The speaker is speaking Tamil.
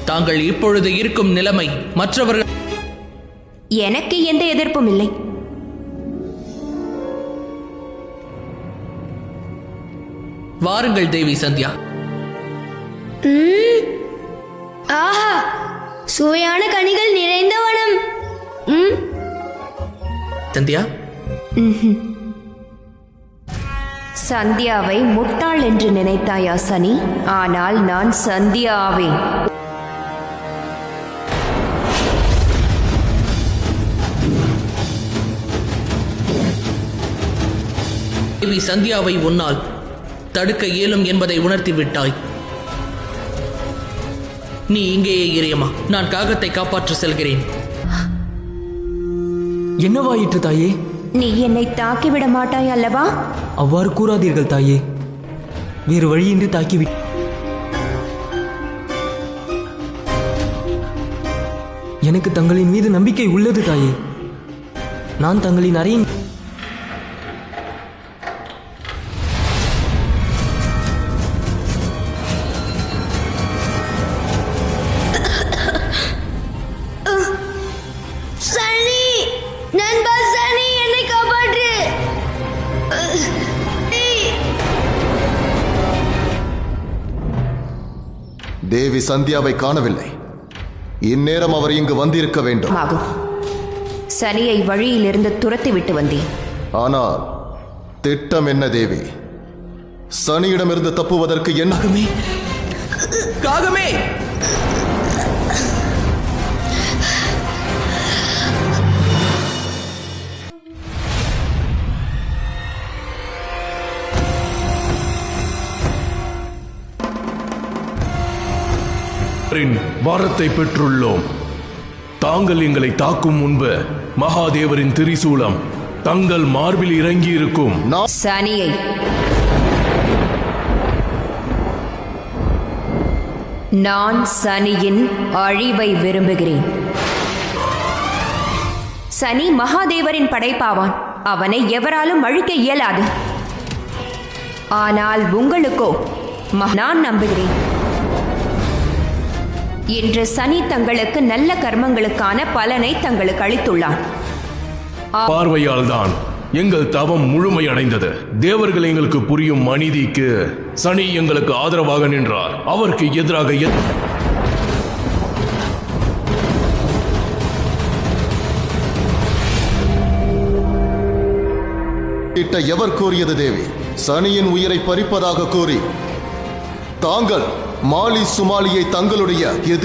தாங்கள் இப்பொழுது இருக்கும் நிலைமை மற்றவர்கள். எனக்கு எந்த எதிர்ப்பும் இல்லை. வாருங்கள் தேவி சந்தியா. ஆஹா, சுவையான கனிகள் நிறைந்த வனம். சந்தியா, சந்தியாவை முட்டாள் என்று நினைத்தாயா சனி? ஆனால் நான் சந்தியா ஆவேன். தேவி சந்தியாவை உன்னால் தடுக்க இயலும் என்பதை உணர்த்தி விட்டாய். நீ இங்கேயே இறையம்மா, நான் காகத்தை காப்பாற்ற செல்கிறேன். என்னவாயிற்று தாயே? நீ என்னை தாக்கிவிட மாட்டாய் அல்லவா? அவ்வாறு கூறாதீர்கள் தாயே. வேறு வழியின்றி தாக்கிவிட். எனக்கு தங்களின் மீது நம்பிக்கை உள்ளது தாயே. நான் தங்களின் அறையின் சனி, நண்பா சனி, என்னை காப்பாற்று. தேவி சந்தியாவை காணவில்லை. இந்நேரம் அவர் இங்கு வந்திருக்க வேண்டும். ஆகும். சனியை வழியிலிருந்து துரத்தி விட்டு வந்தேன். ஆனால் திட்டம் என்ன தேவி? சனியிடமிருந்து தப்புவதற்கு என்ன? காகமே, காகமே! வாரத்தை பெற்றுள்ளோம். தாங்கள் எங்களை தாக்கும் முன்பு மகாதேவரின் திரிசூலம் தங்கள் மார்பில் இறங்கி இருக்கும். சனியை நான் சனியின் அழிவை விரும்புகிறேன். சனி மகாதேவரின் படைப்பாவான். அவனை எவராலும் அழிக்க இயலாது. ஆனால் உங்களுக்கோ நான் நம்புகிறேன். இன்று சனி தங்களுக்கு நல்ல கர்மங்களுக்கான பலனை தங்களுக்கு அளித்துள்ளான். பார்வையால் தான் எங்கள் தவம் முழுமையடைந்தது. தேவர்கள் எங்களுக்கு புரியும் அநீதிக்கு சனி எங்களுக்கு ஆதரவாக நின்றார். அவருக்கு எதிராக எவர் கூறியது தேவி? சனியின் உயிரை பறிப்பதாக கூறி தாங்கள் மாலி சுமாலியை தங்களுடைய